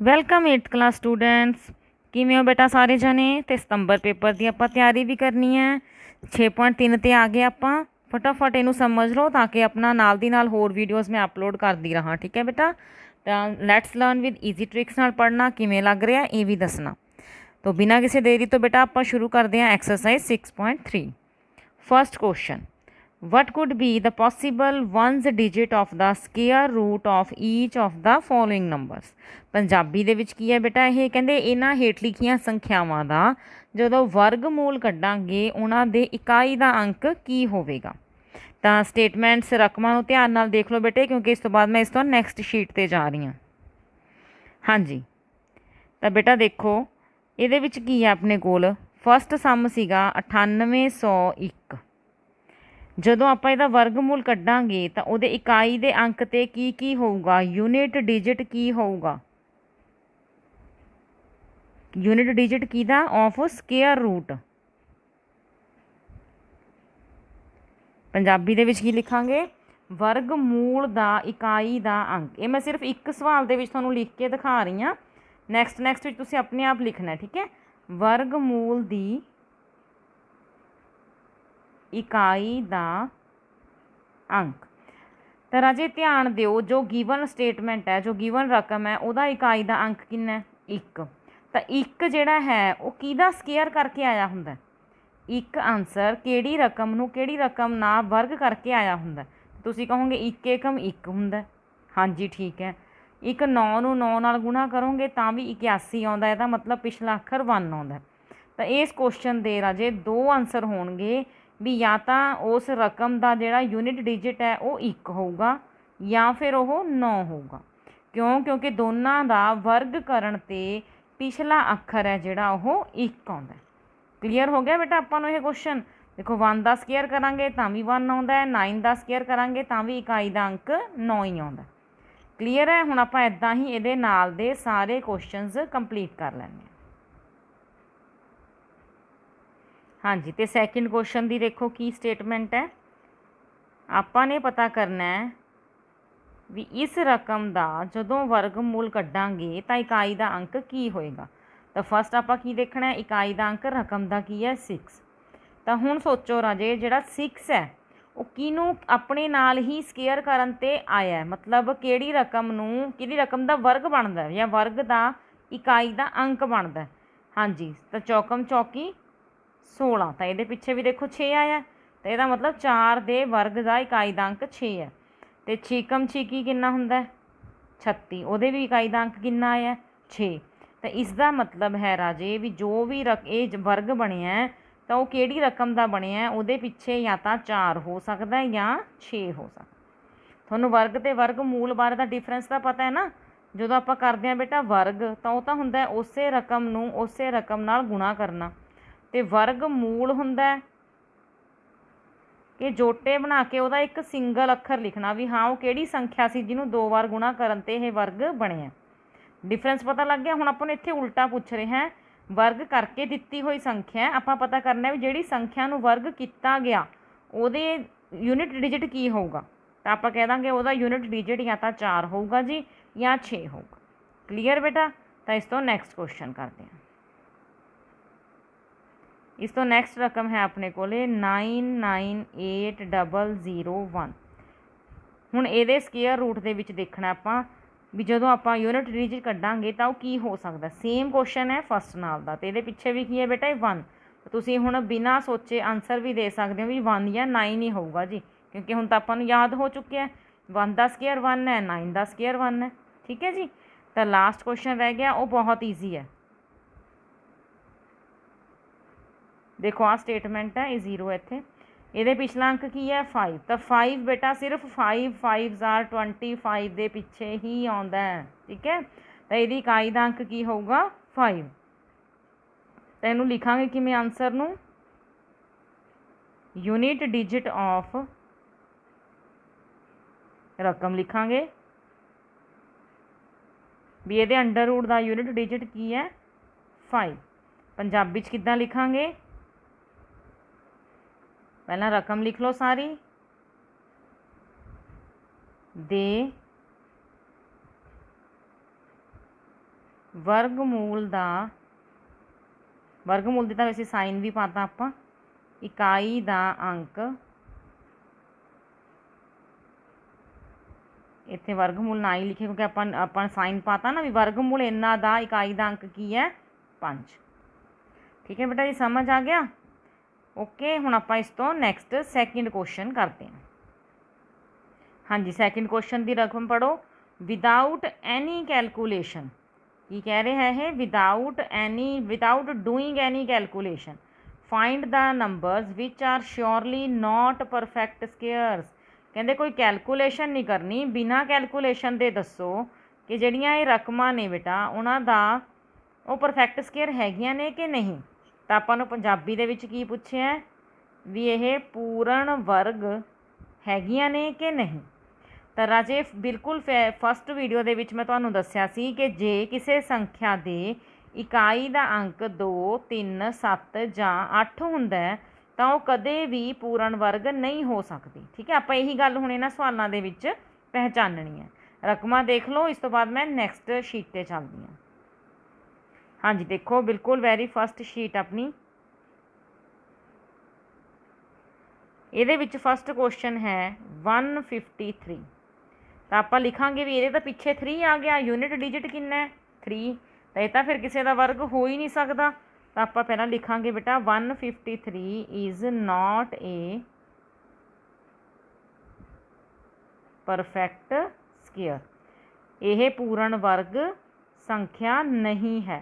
Welcome 8th class students. ਕਿਵੇਂ ਹੋ ਬੇਟਾ ਸਾਰੇ ਜਣੇ? ਤੇ ਸਤੰਬਰ ਪੇਪਰ ਦੀ ਆਪਾਂ ਤਿਆਰੀ ਵੀ ਕਰਨੀ ਹੈ। 6.3 ਤੇ ਆ ਗਏ ਆਪਾਂ। ਫਟਾਫਟ ਇਹਨੂੰ ਸਮਝ ਲਓ ਤਾਂ ਕਿ ਆਪਣਾ ਨਾਲ ਦੀ ਨਾਲ ਹੋਰ ਵੀਡੀਓਜ਼ ਮੈਂ ਅਪਲੋਡ ਕਰਦੀ ਰਹਾਂ। ਠੀਕ ਹੈ ਬੇਟਾ? ਤਾਂ let's learn with easy tricks ਨਾਲ ਪੜ੍ਹਨਾ ਕਿਵੇਂ ਲੱਗ ਰਿਹਾ ਇਹ ਵੀ ਦੱਸਣਾ। ਤਾਂ ਬਿਨਾਂ ਕਿਸੇ ਦੇਰੀ ਤੋਂ ਬੇਟਾ ਆਪਾਂ ਸ਼ੁਰੂ ਕਰਦੇ ਹਾਂ exercise 6.3। First question, what could be the possible ones digit of the square root of each of the following numbers? Punjabi ਦੇ ਵਿੱਚ ਕੀ ਹੈ ਬੇਟਾ? ਇਹ ਕਹਿੰਦੇ ਇਹਨਾਂ ਹੇਠ ਲਿਖੀਆਂ ਸੰਖਿਆਵਾਂ ਦਾ ਜਦੋਂ ਵਰਗਮੂਲ ਕੱਢਾਂਗੇ ਉਹਨਾਂ ਦੇ ਇਕਾਈ ਦਾ ਅੰਕ ਕੀ ਹੋਵੇਗਾ। ਤਾਂ ਸਟੇਟਮੈਂਟਸ ਰਕਮਾਂ ਨੂੰ ਧਿਆਨ ਨਾਲ ਦੇਖ ਲਓ ਬੇਟੇ, ਕਿਉਂਕਿ ਇਸ ਤੋਂ ਬਾਅਦ ਮੈਂ ਇਸ ਤੋਂ ਨੈਕਸਟ ਸ਼ੀਟ 'ਤੇ ਜਾ ਰਹੀ ਹਾਂ। ਹਾਂਜੀ, ਤਾਂ ਬੇਟਾ ਦੇਖੋ ਇਹਦੇ ਵਿੱਚ ਕੀ ਹੈ ਆਪਣੇ ਕੋਲ। ਫਸਟ ਸਮ ਸੀਗਾ 9801। ਜਦੋਂ ਆਪਾਂ ਇਹਦਾ ਵਰਗਮੂਲ ਕੱਢਾਂਗੇ ਤਾਂ ਉਹਦੇ ਇਕਾਈ ਦੇ ਅੰਕ 'ਤੇ ਕੀ ਹੋਊਗਾ? ਯੂਨਿਟ ਡਿਜਿਟ ਕੀ ਹੋਊਗਾ? ਯੂਨਿਟ ਡਿਜਿਟ ਕਿਹਦਾ? Of square root. ਪੰਜਾਬੀ ਦੇ ਵਿੱਚ ਕੀ ਲਿਖਾਂਗੇ? ਵਰਗਮੂਲ ਦਾ ਇਕਾਈ ਦਾ ਅੰਕ। ਇਹ ਮੈਂ ਸਿਰਫ ਇੱਕ ਸਵਾਲ ਦੇ ਵਿੱਚ ਤੁਹਾਨੂੰ ਲਿਖ ਕੇ ਦਿਖਾ ਰਹੀ ਹਾਂ। ਨੈਕਸਟ ਵਿੱਚ ਤੁਸੀਂ ਆਪਣੇ ਆਪ ਲਿਖਣਾ। ਠੀਕ ਹੈ? ਵਰਗਮੂਲ ਦੀ ਇਕਾਈ ਦਾ ਅੰਕ। ਤਾਂ ਰਾਜੇ ਧਿਆਨ ਦਿਓ, ਜੋ ਗਿਵਨ ਸਟੇਟਮੈਂਟ ਹੈ, ਜੋ ਗਿਵਨ ਰਕਮ ਹੈ, ਉਹਦਾ ਇਕਾਈ ਦਾ ਅੰਕ ਕਿੰਨਾ? 1। ਤਾਂ 1 ਜਿਹੜਾ ਹੈ ਉਹ ਕਿਹਦਾ ਸਕੇਅਰ ਕਰਕੇ ਆਇਆ ਹੁੰਦਾ? ਇੱਕ ਆਨਸਰ ਕਿਹੜੀ ਰਕਮ ਨੂੰ ਕਿਹੜੀ ਰਕਮ ਨਾਲ ਵਰਗ ਕਰਕੇ ਆਇਆ ਹੁੰਦਾ? ਤੁਸੀਂ ਕਹੋਗੇ 1 ਏਕਮ 1 ਹੁੰਦਾ। ਹਾਂਜੀ ਠੀਕ ਹੈ। ਇੱਕ 9 ਨੂੰ 9 ਨਾਲ ਗੁਣਾ ਕਰੋਗੇ ਤਾਂ ਵੀ 81 ਆਉਂਦਾ। ਇਹਦਾ ਮਤਲਬ ਪਿਛਲਾ ਅੱਖਰ 1 ਆਉਂਦਾ। ਤਾਂ ਇਸ ਕੁਐਸਚਨ ਦੇ ਰਾਜੇ ਦੋ ਆਨਸਰ ਹੋਣਗੇ ਵੀ ਜਾਂ ਤਾਂ ਉਸ ਰਕਮ ਦਾ ਜਿਹੜਾ ਯੂਨਿਟ ਡਿਜਿਟ ਹੈ ਉਹ 1 ਹੋਊਗਾ ਜਾਂ ਫਿਰ ਉਹ 9 ਹੋਊਗਾ। ਕਿਉਂਕਿ ਦੋਨਾਂ ਦਾ ਵਰਗ ਕਰਨ 'ਤੇ ਪਿਛਲਾ ਅੱਖਰ ਹੈ ਜਿਹੜਾ ਉਹ 1 ਆਉਂਦਾ। ਕਲੀਅਰ ਹੋ ਗਿਆ ਬੇਟਾ ਆਪਾਂ ਨੂੰ ਇਹ ਕੁਐਸਚਨ? ਦੇਖੋ 1 ਦਾ ਸਕੇਅਰ ਕਰਾਂਗੇ ਤਾਂ ਵੀ 1 ਆਉਂਦਾ ਹੈ, 9 ਦਾ ਸਕੇਅਰ ਕਰਾਂਗੇ ਤਾਂ ਵੀ ਇਕਾਈ ਦਾ ਅੰਕ 9 ਹੀ ਆਉਂਦਾ। ਕਲੀਅਰ ਹੈ? ਹੁਣ ਆਪਾਂ ਇੱਦਾਂ ਹੀ ਇਹਦੇ ਨਾਲ ਦੇ ਸਾਰੇ ਕੁਐਸਚਨਸ ਕੰਪਲੀਟ ਕਰ ਲੈਂਦੇ ਹਾਂ। ਹਾਂਜੀ, ਤੇ ਸੈਕਿੰਡ ਕੁਐਸਚਨ ਦੀ ਦੇਖੋ ਕੀ ਸਟੇਟਮੈਂਟ ਹੈ। ਆਪਾਂ ਨੇ ਪਤਾ ਕਰਨਾ ਹੈ ਵੀ ਇਸ ਰਕਮ ਦਾ ਜਦੋਂ ਵਰਗਮੂਲ ਕੱਢਾਂਗੇ ਤਾਂ ਇਕਾਈ ਦਾ ਅੰਕ ਕੀ ਹੋਏਗਾ। ਤਾਂ ਫਸਟ ਆਪਾਂ ਕੀ ਦੇਖਣਾ ਹੈ? ਇਕਾਈ ਦਾ ਅੰਕ ਰਕਮ ਦਾ ਕੀ ਹੈ? 6। ਤਾਂ ਹੁਣ ਸੋਚੋ ਰਾਜੇ, ਜਿਹੜਾ 6 ਹੈ ਉਹ ਕਿਹਨੂੰ ਆਪਣੇ ਨਾਲ ਹੀ ਸਕੇਅਰ ਕਰਨ 'ਤੇ ਆਇਆ? ਮਤਲਬ ਕਿਹੜੀ ਰਕਮ ਨੂੰ, ਕਿਹੜੀ ਰਕਮ ਦਾ ਵਰਗ ਬਣਦਾ ਜਾਂ ਵਰਗ ਦਾ ਇਕਾਈ ਦਾ ਅੰਕ ਬਣਦਾ? ਹਾਂਜੀ, ਤਾਂ ਚੌਕਮ ਚੌਕੀ 16। ਤਾਂ ਇਹਦੇ ਪਿੱਛੇ ਵੀ ਦੇਖੋ 6 ਆਇਆ। ਤਾਂ ਇਹਦਾ ਮਤਲਬ 4 ਦੇ ਵਰਗ ਦਾ ਇਕਾਈ ਦਾ ਅੰਕ 6 ਹੈ। ਅਤੇ ਛੀਕਮ ਛੀਕੀ ਕਿੰਨਾ ਹੁੰਦਾ? 36। ਉਹਦੇ ਵੀ ਇਕਾਈ ਦਾ ਅੰਕ ਕਿੰਨਾ ਆਇਆ? 6। ਤਾਂ ਇਸ ਦਾ ਮਤਲਬ ਹੈ ਰਾਜੇ ਵੀ ਜੋ ਵੀ ਇਹ ਵਰਗ ਬਣਿਆ ਤਾਂ ਉਹ ਕਿਹੜੀ ਰਕਮ ਦਾ ਬਣਿਆ? ਉਹਦੇ ਪਿੱਛੇ ਜਾਂ ਤਾਂ 4 ਹੋ ਸਕਦਾ ਜਾਂ 6 ਹੋ ਸਕਦਾ। ਤੁਹਾਨੂੰ ਵਰਗ ਅਤੇ ਵਰਗਮੂਲ ਬਾਰੇ ਦਾ ਡਿਫਰੈਂਸ ਤਾਂ ਪਤਾ ਹੈ ਨਾ। ਜਦੋਂ ਆਪਾਂ ਕਰਦੇ ਹਾਂ ਬੇਟਾ ਵਰਗ ਤਾਂ ਉਹ ਤਾਂ ਹੁੰਦਾ ਉਸੇ ਰਕਮ ਨੂੰ ਉਸੇ ਰਕਮ ਨਾਲ ਗੁਣਾ ਕਰਨਾ, ਅਤੇ ਵਰਗਮੂਲ ਹੁੰਦਾ ਕਿ ਜੋਟੇ ਬਣਾ ਕੇ ਉਹਦਾ ਇੱਕ ਸਿੰਗਲ ਅੱਖਰ ਲਿਖਣਾ ਵੀ ਹਾਂ ਉਹ ਕਿਹੜੀ ਸੰਖਿਆ ਸੀ ਜਿਹਨੂੰ 2 ਵਾਰ ਗੁਣਾ ਕਰਨ 'ਤੇ ਇਹ ਵਰਗ ਬਣਿਆ। ਡਿਫਰੈਂਸ ਪਤਾ ਲੱਗ ਗਿਆ? ਹੁਣ ਆਪਾਂ ਨੂੰ ਇੱਥੇ ਉਲਟਾ ਪੁੱਛ ਰਹੇ ਹਾਂ, ਵਰਗ ਕਰਕੇ ਦਿੱਤੀ ਹੋਈ ਸੰਖਿਆ ਆਪਾਂ ਪਤਾ ਕਰਨਾ ਵੀ ਜਿਹੜੀ ਸੰਖਿਆ ਨੂੰ ਵਰਗ ਕੀਤਾ ਗਿਆ ਉਹਦੇ ਯੂਨਿਟ ਡਿਜਿਟ ਕੀ ਹੋਊਗਾ। ਤਾਂ ਆਪਾਂ ਕਹਿ ਦਾਂਗੇ ਉਹਦਾ ਯੂਨਿਟ ਡਿਜਿਟ ਜਾਂ ਤਾਂ 4 ਹੋਊਗਾ ਜੀ ਜਾਂ 6 ਹੋਊਗਾ। ਕਲੀਅਰ ਬੇਟਾ? ਤਾਂ ਇਸ ਤੋਂ ਨੈਕਸਟ ਕੁਐਸਚਨ ਕਰਦੇ ਹਾਂ। ਇਸ ਤੋਂ ਨੈਕਸਟ ਰਕਮ ਹੈ ਆਪਣੇ ਕੋਲ 998001। ਹੁਣ ਇਹਦੇ ਸਕੇਅਰ ਰੂਟ ਦੇ ਵਿੱਚ ਦੇਖਣਾ ਆਪਾਂ ਵੀ ਜਦੋਂ ਆਪਾਂ ਯੂਨਿਟ ਡਿਜਿਟ ਕੱਢਾਂਗੇ ਤਾਂ ਉਹ ਕੀ ਹੋ ਸਕਦਾ। ਸੇਮ ਕੁਐਸਚਨ ਹੈ ਫਸਟ ਨਾਲ ਦਾ, ਅਤੇ ਇਹਦੇ ਪਿੱਛੇ ਵੀ ਕੀ ਹੈ ਬੇਟਾ? 1। ਤੁਸੀਂ ਹੁਣ ਬਿਨਾਂ ਸੋਚੇ ਆਨਸਰ ਵੀ ਦੇ ਸਕਦੇ ਹੋ ਵੀ 1 ਜਾਂ 9 ਹੀ ਹੋਊਗਾ ਜੀ, ਕਿਉਂਕਿ ਹੁਣ ਤਾਂ ਆਪਾਂ ਨੂੰ ਯਾਦ ਹੋ ਚੁੱਕਿਆ 1 ਦਾ ਸਕੇਅਰ 1 ਹੈ, 9 ਦਾ ਸਕੇਅਰ 1 ਹੈ। ਠੀਕ ਹੈ ਜੀ? ਤਾਂ ਲਾਸਟ ਕੁਐਸਚਨ ਰਹਿ ਗਿਆ, ਉਹ ਬਹੁਤ ਈਜ਼ੀ ਹੈ। ਦੇਖੋ ਆਹ ਸਟੇਟਮੈਂਟ ਹੈ, ਇਹ 0 ਹੈ ਇੱਥੇ। ਇਹਦੇ ਪਿਛਲਾ ਅੰਕ ਕੀ ਹੈ? 5। ਤਾਂ 5 ਬੇਟਾ ਸਿਰਫ 5 ਆਰ 25 ਦੇ ਪਿੱਛੇ ਹੀ ਆਉਂਦਾ ਹੈ। ਠੀਕ ਹੈ? ਤਾਂ ਇਹਦੀ ਇਕਾਈ ਦਾ ਅੰਕ ਕੀ ਹੋਊਗਾ? 5। ਤਾਂ ਇਹਨੂੰ ਲਿਖਾਂਗੇ ਕਿਵੇਂ ਆਨਸਰ ਨੂੰ? ਯੂਨਿਟ ਡਿਜਿਟ ਆਫ ਰਕਮ ਲਿਖਾਂਗੇ ਵੀ ਇਹਦੇ ਅੰਡਰ ਰੂਟ ਦਾ ਯੂਨਿਟ ਡਿਜਿਟ ਕੀ ਹੈ? 5। ਪੰਜਾਬੀ 'ਚ ਕਿੱਦਾਂ ਲਿਖਾਂਗੇ? ਪਹਿਲਾਂ ਰਕਮ ਲਿਖ ਲਓ ਸਾਰੀ ਦੇ वर्गमूल की तो वैसे साइन भी पाता आप, इकाई का अंक, इत्थे वर्गमूल ना ही लिखे क्योंकि अपन साइन पाता ना भी वर्गमूल इन्ना दा इकाई का अंक की है 5। ठीक है बेटा जी, समझ आ गया। ओके, हुण आपां इस तो नैक्सट सैकेंड क्वेश्चन करते हैं। हाँ जी, सैकेंड क्वेश्चन की रकम पढ़ो। विदाउट एनी कैलकुलेशन, की कह रहा है without doing any calculation find the numbers which are surely not perfect squares. कहते कोई कैलकुलेशन नहीं करनी, बिना कैलकुलेशन दे दसो कि जड़ियाँ ये रकमां ने बेटा उन्हां दा वो परफेक्ट स्केयर हैगियां ने कि नहीं। तो आपां नूं पंजाबी दे विच की पुछिया भी यह पूर्ण वर्ग हैगियां ने कि नहीं। तो राजे बिल्कुल फस्ट वीडियो दे विच मैं तुहानूं दस्सिया सी कि जे किसी संख्या दे इकाई का अंक 2, 3, 7 जां 8 हुंदा है तो वह कदे भी पूर्ण वर्ग नहीं हो सकती। ठीक है, आपां यही गल हुण इन्हां सवालों दे विच पहचाननी है। रकमां देख लो, इस तो बाद मैं नैक्सट शीट ते चलदी हां। हाँ जी, देखो बिल्कुल वेरी फस्ट शीट अपनी, ये विच फस्ट क्वेश्चन है 153। तो आप लिखांगे भी ये तो पिछे 3 आ गया, यूनिट डिजिट कितना है 3, तो यह तो फिर किसी का वर्ग हो ही नहीं सकता। तो आप पहला लिखांगे बेटा 153 is not a perfect square, यह पूर्ण वर्ग संख्या नहीं है।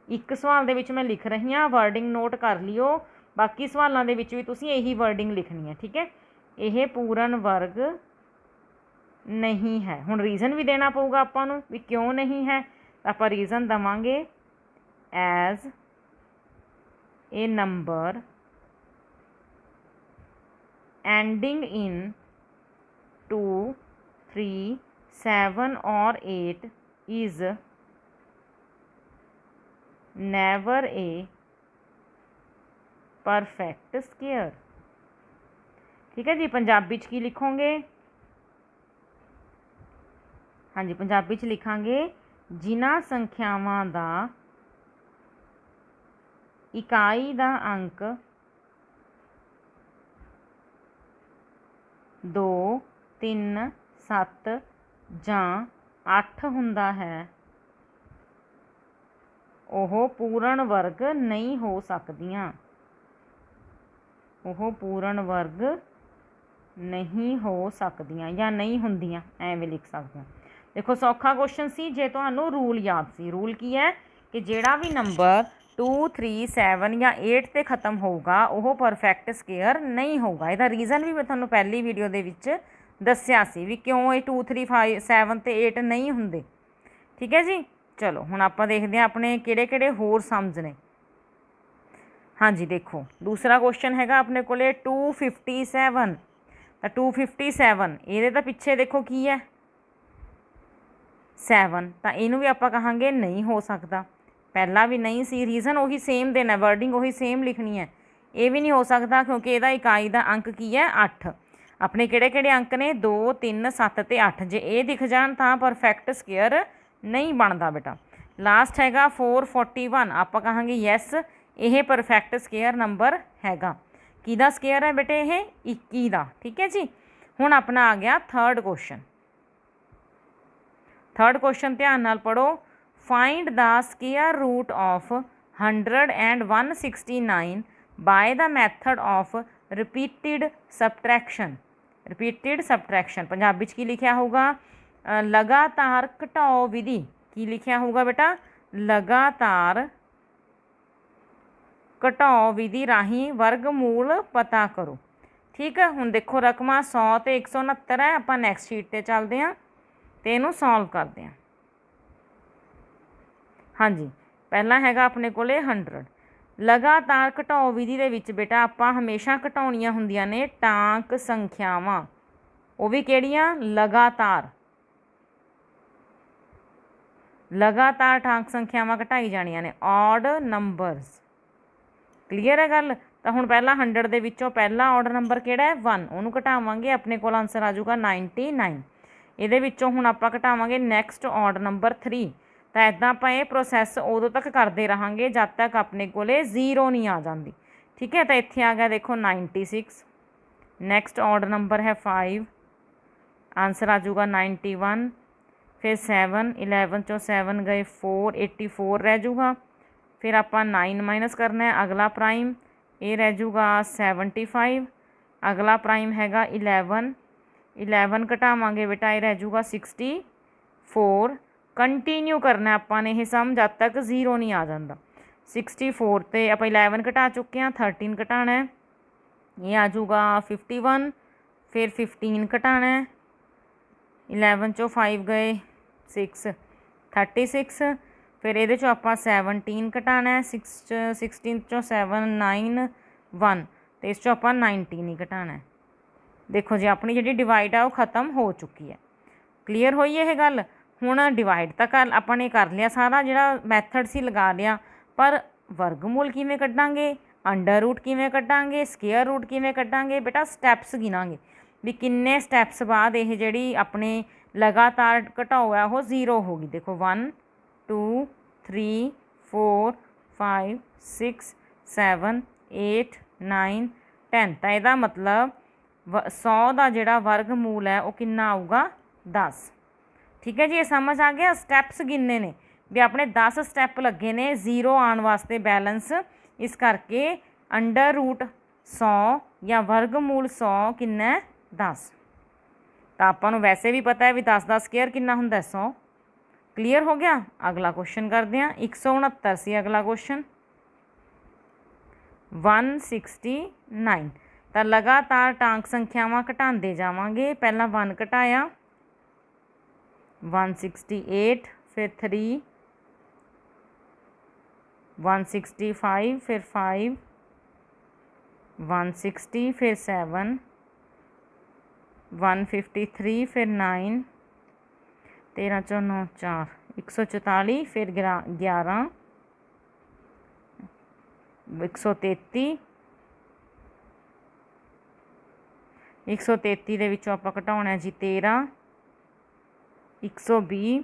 एक सवाल दे विच मैं लिख रही हाँ, वर्डिंग नोट कर लियो, बाकी सवालों के विच भी तुसीं यही वर्डिंग लिखनी है। ठीक है, यह पूर्ण वर्ग नहीं है। हुण रीज़न भी देना पऊगा आपां नूं भी क्यों नहीं है, आपां रीज़न देवांगे as a number ending in 2, 3, 7 और 8 is never a perfect square. ठीक है जी, पंजाबी की लिखोगे, हाँ जी पंजाबी च लिखांगे जिन्हां संख्यावां दा इकाई का अंक 2, 3, 7 जां 8 हुंदा है ओह पूर्ण वर्ग नहीं हो सकदियां, ओह पूर्ण वर्ग नहीं हो सकदियां या नहीं हुंदियां, एवें लिख सकते हैं। देखो सौखा क्वेश्चन सी, जे तुहानूं रूल याद सी। रूल की है कि जिहड़ा भी नंबर 2, 3, 7 या 8 ते खत्म होगा वह परफेक्ट स्केयर नहीं होगा। इसदा रीज़न भी मैं तुहानूं पहली वीडियो दे विच दस्सिया सी भी क्यों ये 2, 3, 5, 7 ते 8 नहीं हुंदे। ठीक है जी, चलो हुण आपां देखदे हां अपने किहड़े-किहड़े होर सम्स ने। हाँ जी, देखो दूसरा क्वेश्चन हैगा अपने को 257। तो 257 ये तो पिछे देखो की है 7, तो इनू भी आप कहांगे नहीं हो सकता। पहला भी नहीं सी, रीज़न उही सेम देना, वर्डिंग उही सेम लिखनी है। ये भी नहीं हो सकता क्योंकि यदा इकाई का अंक की है 8। अपने किहड़े-किहड़े अंक ने 2, 3, 7 ते 8, जे ये दिख जान तो परफेक्ट स्केयर नहीं बनता बेटा। लास्ट हैगा 441, आप कहांगे यस यह परफेक्ट स्केयर नंबर हैगा। किहदा स्केयर है बेटे ये 21 का। ठीक है जी, हुण अपना आ गया थर्ड क्वेश्चन। थर्ड क्वेश्चन ध्यान नाल पढ़ो। Find the square root of 100 and 169 by the method of repeated subtraction. Repeated subtraction Punjabi की लिखा होगा लगातार घटाओ विधि। की लिखा होगा बेटा लगातार घटाओ विधि राही वर्गमूल पता करो। ठीक है, हुण देखो रकमां 100 तो 169 है। आपां नैक्सट शीट पर चलते हैं तो इनू सॉल्व करते हैं। हाँ जी, पहला हैगा अपने को 100। लगातार घटाओ विधि दे विच बेटा आपां हमेशा घटाउणियां हुंदियां ने टांक संख्यावां, वो भी किहड़ियां लगातार। लगातार टांक संख्यावां घटाई जाणियां ने ऑड नंबरस। क्लीयर है गल। तो हुण पहला 100 दे विचों पहला ऑर्डर नंबर किहड़ा है 1, उहनूं घटावांगे अपने कोल आंसर आ जाऊगा 99। ਇਹਦੇ ਵਿੱਚੋਂ ਹੁਣ ਆਪਾਂ ਘਟਾਵਾਂਗੇ ਨੈਕਸਟ ਔਡ ਨੰਬਰ 3। ਤਾਂ ਇੱਦਾਂ ਆਪਾਂ ਇਹ ਪ੍ਰੋਸੈਸ ਉਦੋਂ ਤੱਕ ਕਰਦੇ ਰਹਾਂਗੇ ਜਦ ਤੱਕ ਆਪਣੇ ਕੋਲੇ 0 ਨਹੀਂ ਆ ਜਾਂਦੀ। ਠੀਕ ਹੈ, ਤਾਂ ਇੱਥੇ ਆ ਗਿਆ ਦੇਖੋ 96। ਨੈਕਸਟ ਔਡ ਨੰਬਰ ਹੈ 5, ਆਂਸਰ ਆ ਜਾਊਗਾ 91। ਫਿਰ 7, 11 ਚੋਂ 7 ਗਏ 4, 84 ਰਹਿ ਜੂਗਾ। ਫਿਰ ਆਪਾਂ 9 ਮਾਈਨਸ ਕਰਨਾ ਹੈ, ਅਗਲਾ ਪ੍ਰਾਈਮ ਇਹ ਰਹਿ ਜੂਗਾ 75। ਅਗਲਾ ਪ੍ਰਾਈਮ ਹੈਗਾ 11, 11 ਘਟਾਵਾਂਗੇ ਬੇਟਾ ਇਹ ਰਹਿ ਜੂਗਾ 64। ਕੰਟੀਨਿਊ ਕਰਨਾ ਆਪਾਂ ਨੇ ਇਹ ਸਮ ਜਦ ਤੱਕ 0 ਨਹੀਂ ਆ ਜਾਂਦਾ। 64 ਤੇ ਆਪਾਂ 11 ਘਟਾ ਚੁੱਕੇ ਹਾਂ, 13 ਘਟਾਉਣਾ ਹੈ, ਇਹ ਆ ਜਾਊਗਾ 51। ਫਿਰ 15 ਘਟਾਉਣਾ ਹੈ, 11 ਚੋਂ 5 ਗਏ 6, 36। ਫਿਰ ਇਹਦੇ ਚੋਂ ਆਪਾਂ 17 ਘਟਾਉਣਾ ਹੈ, 16 ਚੋਂ 7 9 1 ਅਤੇ ਇਸ ਚੋਂ ਆਪਾਂ 19 ਹੀ ਘਟਾਉਣਾ ਹੈ। ਦੇਖੋ ਜੀ ਆਪਣੀ ਜਿਹੜੀ ਡਿਵਾਈਡ ਆ ਉਹ ਖ਼ਤਮ ਹੋ ਚੁੱਕੀ ਹੈ। ਕਲੀਅਰ ਹੋਈ ਇਹ ਗੱਲ। ਹੁਣ ਡਿਵਾਈਡ ਤਾਂ ਆਪਾਂ ਨੇ ਕਰ ਲਿਆ, ਸਾਰਾ ਜਿਹੜਾ ਮੈਥਡ ਸੀ ਲਗਾ ਲਿਆ, ਪਰ ਵਰਗਮੂਲ ਕਿਵੇਂ ਕੱਢਾਂਗੇ, ਅੰਡਰ ਰੂਟ ਕਿਵੇਂ ਕੱਢਾਂਗੇ, ਸਕੇਅਰ ਰੂਟ ਕਿਵੇਂ ਕੱਢਾਂਗੇ, ਬੇਟਾ ਸਟੈਪਸ ਗਿਣਾਂਗੇ ਵੀ ਕਿੰਨੇ ਸਟੈਪਸ ਬਾਅਦ ਇਹ ਜਿਹੜੀ ਆਪਣੇ ਲਗਾਤਾਰ ਘਟਾਓ ਹੈ ਉਹ 0 ਹੋ ਗਈ। ਦੇਖੋ 1 2 3 4 5 6 7 8 9 10। ਤਾਂ ਇਹਦਾ ਮਤਲਬ 100 ਦਾ ਜਿਹੜਾ ਵਰਗਮੂਲ ਹੈ ਉਹ ਕਿੰਨਾ ਆਊਗਾ 10। ਠੀਕ ਹੈ ਜੀ, ਇਹ ਸਮਝ ਆ ਗਿਆ। ਸਟੈਪਸ ਗਿਣਨੇ ਨੇ ਵੀ ਆਪਣੇ 10 ਸਟੈਪ ਲੱਗੇ ਨੇ 0 ਆਉਣ ਵਾਸਤੇ ਬੈਲੈਂਸ, ਇਸ ਕਰਕੇ ਅੰਡਰ ਰੂਟ 100 ਜਾਂ ਵਰਗਮੂਲ 100 ਕਿੰਨਾ 10। ਤਾਂ ਆਪਾਂ ਨੂੰ ਵੈਸੇ ਵੀ ਪਤਾ ਹੈ ਵੀ 10 ਦਾ ਸਕੇਅਰ ਕਿੰਨਾ ਹੁੰਦਾ 100। ਕਲੀਅਰ ਹੋ ਗਿਆ। ਅਗਲਾ ਕੁਐਸਚਨ ਕਰਦੇ ਹਾਂ। 169 ਸੀ ਅਗਲਾ ਕੁਐਸਚਨ। 169। ਤਾਂ ਲਗਾਤਾਰ ਟਾਂਕ ਸੰਖਿਆਵਾਂ ਘਟਾਉਂਦੇ ਜਾਵਾਂਗੇ। ਪਹਿਲਾਂ 1 ਘਟਾਇਆ 168, ਫਿਰ 3 165, ਫਿਰ 5 160, ਫਿਰ 7 153, ਫਿਰ 9 13 ਚੋਂ 9 4 144, ਫਿਰ 11 133 133 ਦੇ ਵਿੱਚੋਂ ਆਪਾਂ ਘਟਾਉਣਾ ਜੀ 13 120।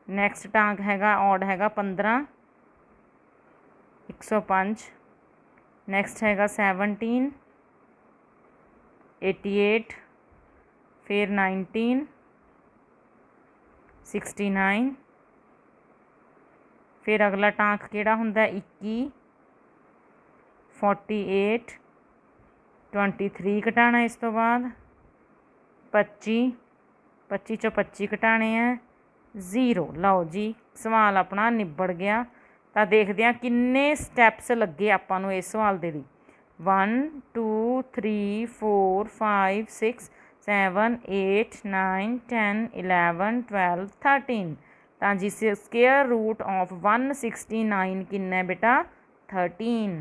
ਨੈਕਸਟ ਟਾਂਕ ਹੈਗਾ ਔਡ ਹੈਗਾ 15 105। ਨੈਕਸਟ ਹੈਗਾ 17 88, ਫਿਰ 19 69। ਫਿਰ ਅਗਲਾ ਟਾਂਕ ਕਿਹੜਾ ਹੁੰਦਾ 21 48 23 ਘਟਾਉਣਾ। ਇਸ ਤੋਂ ਬਾਅਦ 25 25 ਚੋਂ 25 ਘਟਾਉਣੇ ਹੈ 0। ਲਓ ਜੀ ਸਵਾਲ ਆਪਣਾ ਨਿਬੜ ਗਿਆ। ਤਾਂ ਦੇਖਦੇ ਹਾਂ ਕਿੰਨੇ ਸਟੈਪਸ ਲੱਗੇ ਆਪਾਂ ਨੂੰ ਇਸ ਸਵਾਲ ਦੇ ਲਈ। 1 2 3 4 5 6 7 8 9 10 11 12 13। ਤਾਂ ਜੀ ਸਕੇਅਰ ਰੂਟ ਆਫ 169 ਕਿੰਨਾ ਬੇਟਾ 13।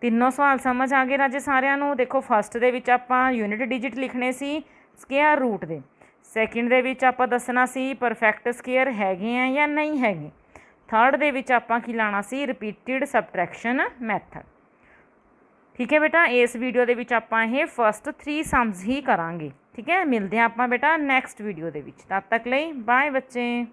ਤਿੰਨੋਂ ਸਵਾਲ ਸਮਝ ਆ ਗਏ ਰਾਜੇ ਸਾਰਿਆਂ ਨੂੰ। ਦੇਖੋ ਫਸਟ ਦੇ ਵਿੱਚ ਆਪਾਂ ਯੂਨਿਟ ਡਿਜਿਟ ਲਿਖਣੇ ਸੀ ਸਕੇਅਰ ਰੂਟ ਦੇ। ਸੈਕਿੰਡ ਦੇ ਵਿੱਚ ਆਪਾਂ ਦੱਸਣਾ ਸੀ ਪਰਫੈਕਟ ਸਕੇਅਰ ਹੈਗੇ ਆ ਜਾਂ ਨਹੀਂ ਹੈਗੇ। ਥਰਡ ਦੇ ਵਿੱਚ ਆਪਾਂ ਕੀ ਲਾਣਾ ਸੀ ਰਿਪੀਟਿਡ ਸਬਟਰੈਕਸ਼ਨ ਮੈਥਡ। ਠੀਕ ਹੈ ਬੇਟਾ, ਇਸ ਵੀਡੀਓ ਦੇ ਵਿੱਚ ਆਪਾਂ ਇਹ ਫਸਟ 3 ਸਮਸ ਹੀ ਕਰਾਂਗੇ। ਠੀਕ ਹੈ, ਮਿਲਦੇ ਹਾਂ ਆਪਾਂ ਬੇਟਾ ਨੈਕਸਟ ਵੀਡੀਓ ਦੇ ਵਿੱਚ। ਤਦ ਤੱਕ ਲਈ ਬਾਏ ਬੱਚੇ।